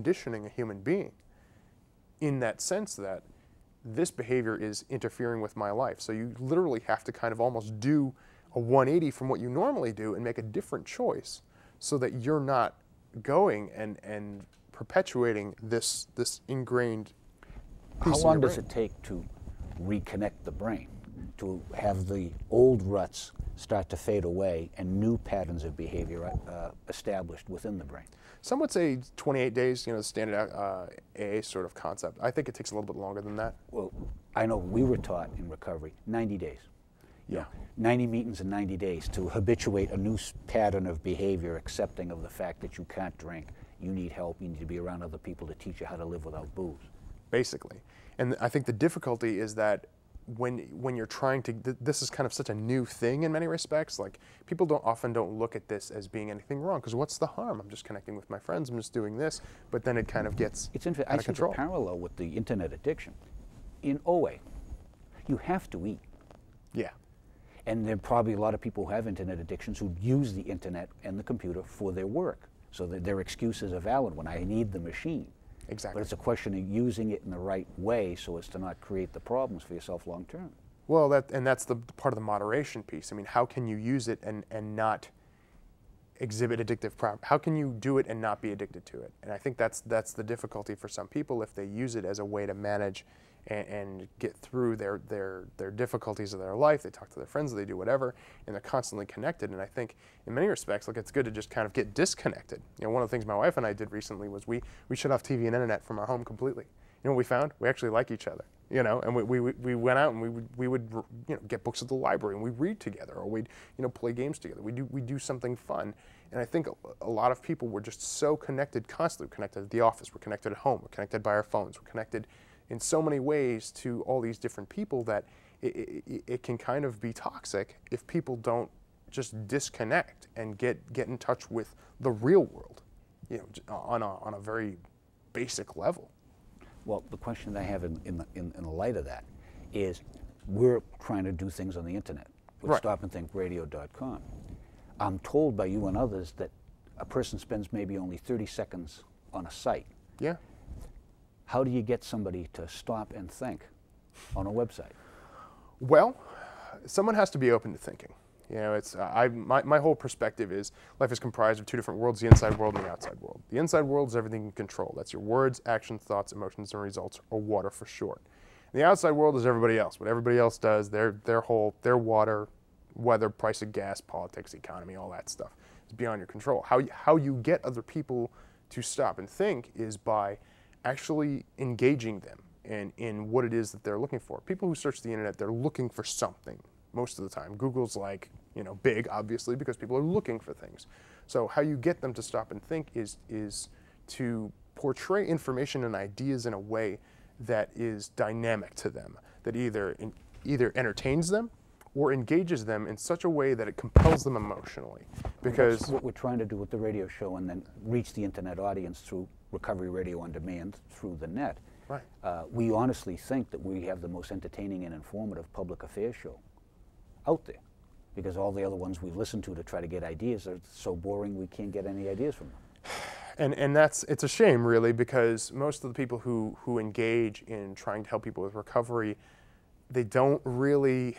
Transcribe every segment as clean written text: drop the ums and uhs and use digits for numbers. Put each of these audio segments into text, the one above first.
conditioning a human being in that sense that this behavior is interfering with my life. So you literally have to kind of almost do a 180 from what you normally do and make a different choice so that you're not going and perpetuating this ingrained piece. How long does it take to reconnect the brain, to have the old ruts start to fade away and new patterns of behavior established within the brain? Some would say 28 days, the standard AA sort of concept. I think it takes a little bit longer than that. Well, I know we were taught in recovery 90 days. Yeah. 90 meetings in 90 days to habituate a new pattern of behavior, accepting of the fact that you can't drink, you need help, you need to be around other people to teach you how to live without booze. Basically. And I think the difficulty is that when you're trying to, this is kind of such a new thing in many respects. Like, people often don't look at this as being anything wrong, because what's the harm? I'm just connecting with my friends, I'm just doing this, but then it kind of gets out of control. I see the parallel with the internet addiction. In OA, you have to eat. Yeah. And there are probably a lot of people who have internet addictions who use the internet and the computer for their work, so that their excuses are valid when I need the machine. Exactly. But it's a question of using it in the right way so as to not create the problems for yourself long term. Well, that's the part of the moderation piece. I mean, how can you use it and not exhibit addictive properties? How can you do it and not be addicted to it? And I think that's the difficulty for some people if they use it as a way to manage and get through their difficulties of their life. They talk to their friends, they do whatever, and they're constantly connected. And I think in many respects, like, it's good to just kind of get disconnected. One of the things my wife and I did recently was we shut off TV and internet from our home completely. You know what we found? We actually like each other, and we went out and we would get books at the library and we read together, or we'd play games together. We do something fun. And I think a lot of people were just so connected, constantly connected at the office, we're connected at home, we're connected by our phones, we're connected in so many ways to all these different people that it can kind of be toxic if people don't just disconnect and get in touch with the real world, on a very basic level. Well, the question I have in the light of that is, we're trying to do things on the internet with Right. stopandthinkradio.com. I'm told by you and others that a person spends maybe only 30 seconds on a site. Yeah. How do you get somebody to stop and think on a website? Well, someone has to be open to thinking. It's my whole perspective is life is comprised of two different worlds: the inside world and the outside world. The inside world is everything you control. That's your words, actions, thoughts, emotions, and results, or water for short. And the outside world is everybody else. What everybody else does, their water, weather, price of gas, politics, economy, all that stuff is beyond your control. How you get other people to stop and think is by actually engaging them in what it is that they're looking for. People who search the internet, they're looking for something most of the time. Google's like, big, obviously, because people are looking for things. So how you get them to stop and think is to portray information and ideas in a way that is dynamic to them, that either entertains them or engages them in such a way that it compels them emotionally. Because that's what we're trying to do with the radio show, and then reach the internet audience through Recovery Radio on Demand through the net. Right. We honestly think that we have the most entertaining and informative public affairs show out there, because all the other ones we've listened to try to get ideas are so boring we can't get any ideas from them. And it's a shame, really, because most of the people who engage in trying to help people with recovery, they don't really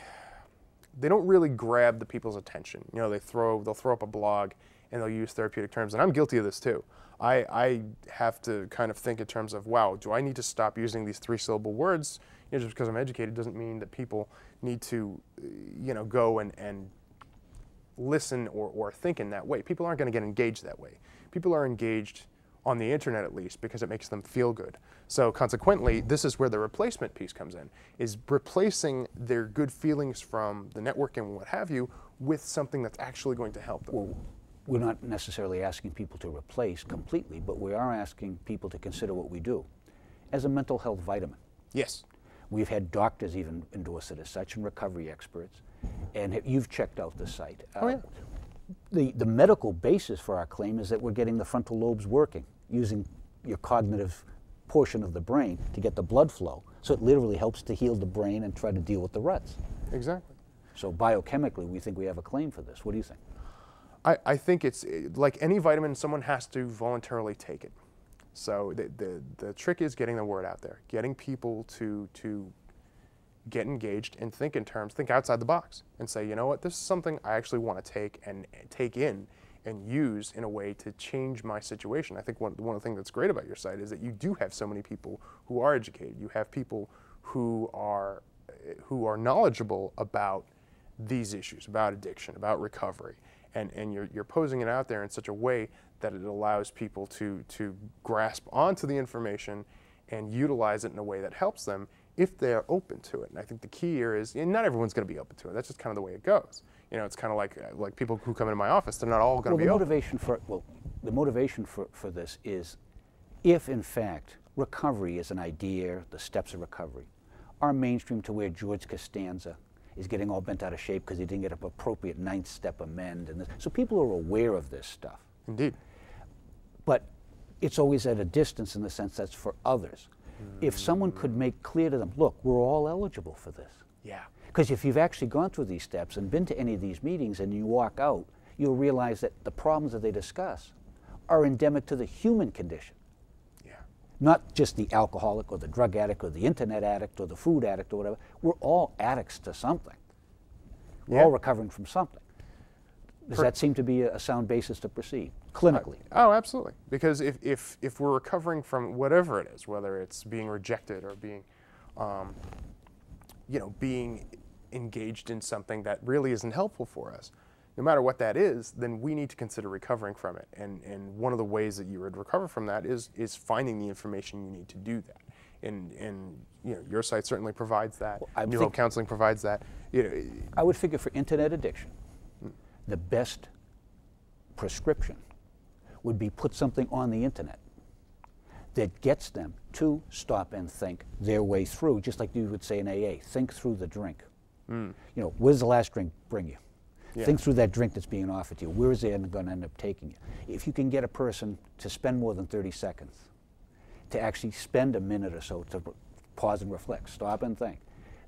grab the people's attention. They'll throw up a blog and they'll use therapeutic terms, and I'm guilty of this too. I have to kind of think in terms of, wow, do I need to stop using these 3-syllable words? Just because I'm educated doesn't mean that people need to, go and listen or think in that way. People aren't going to get engaged that way. People are engaged on the internet, at least, because it makes them feel good. So consequently, this is where the replacement piece comes in, is replacing their good feelings from the network and what have you with something that's actually going to help them. Well, we're not necessarily asking people to replace completely, but we are asking people to consider what we do as a mental health vitamin. Yes. We've had doctors even endorse it as such, and recovery experts. And you've checked out the site. Oh, yeah. The medical basis for our claim is that we're getting the frontal lobes working, using your cognitive portion of the brain to get the blood flow. So it literally helps to heal the brain and try to deal with the ruts. Exactly. So biochemically, we think we have a claim for this. What do you think? I think it's like any vitamin, someone has to voluntarily take it. So the trick is getting the word out there, getting people to get engaged and think in terms, think outside the box, and say, you know what, this is something I actually want to take in and use in a way to change my situation. I think one of the things that's great about your site is that you do have so many people who are educated. You have people who are knowledgeable about these issues, about addiction, about recovery, and you're posing it out there in such a way that it allows people to grasp onto the information and utilize it in a way that helps them if they're open to it. And I think the key here is, and not everyone's going to be open to it. That's just kind of the way it goes. You know, it's kind of like people who come into my office, they're not all going to be open. The motivation for this is, if in fact recovery is an idea, the steps of recovery are mainstream to where George Costanza is getting all bent out of shape because he didn't get an appropriate ninth step amend, and this. So people are aware of this stuff. Indeed. But it's always at a distance in the sense that's for others. If someone could make clear to them, look, we're all eligible for this. Yeah. Because if you've actually gone through these steps and been to any of these meetings and you walk out, you'll realize that the problems that they discuss are endemic to the human condition. Yeah. Not just the alcoholic or the drug addict or the internet addict or the food addict or whatever. We're all addicts to something. We're all recovering from something. Does that seem to be a sound basis to proceed, clinically? Oh, absolutely. Because if we're recovering from whatever it is, whether it's being rejected or being, being engaged in something that really isn't helpful for us, no matter what that is, then we need to consider recovering from it. And one of the ways that you would recover from that is finding the information you need to do that. And your site certainly provides that. Well, New Hope Counseling provides that. I would figure for internet addiction, the best prescription would be put something on the internet that gets them to stop and think their way through, just like you would say in AA, think through the drink. Where's the last drink bring you? Yeah. Think through that drink that's being offered to you. Where is it going to end up taking you? If you can get a person to spend more than 30 seconds, to actually spend a minute or so to pause and reflect, stop and think,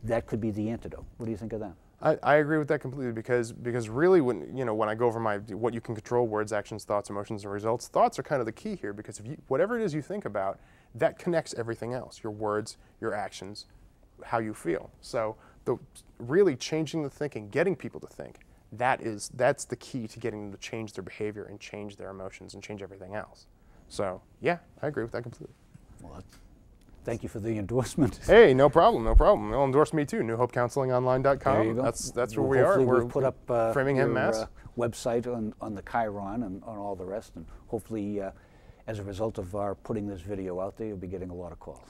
that could be the antidote. What do you think of that? I agree with that completely because really when I go over what you can control, words, actions, thoughts, emotions, and results, thoughts are kind of the key here because whatever it is you think about, that connects everything else, your words, your actions, how you feel. So really changing the thinking, getting people to think, that's the key to getting them to change their behavior and change their emotions and change everything else. So yeah, I agree with that completely. Well, thank you for the endorsement. Hey, no problem, no problem. They'll endorse me too. NewHopeCounselingOnline.com. There you go. That's where we are. We'll put up Framingham, Mass. Website on the Chiron and on all the rest, and hopefully, as a result of our putting this video out there, you'll be getting a lot of calls.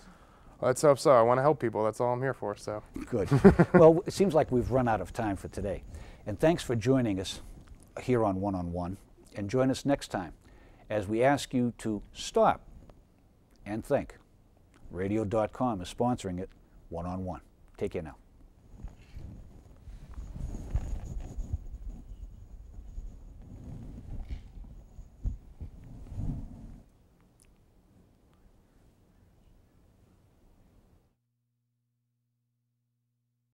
Let's hope so. I want to help people. That's all I'm here for. So good. Well, it seems like we've run out of time for today, and thanks for joining us here on One on One. And join us next time as we ask you to stop and think. Radio.com is sponsoring it, One on One. Take care now.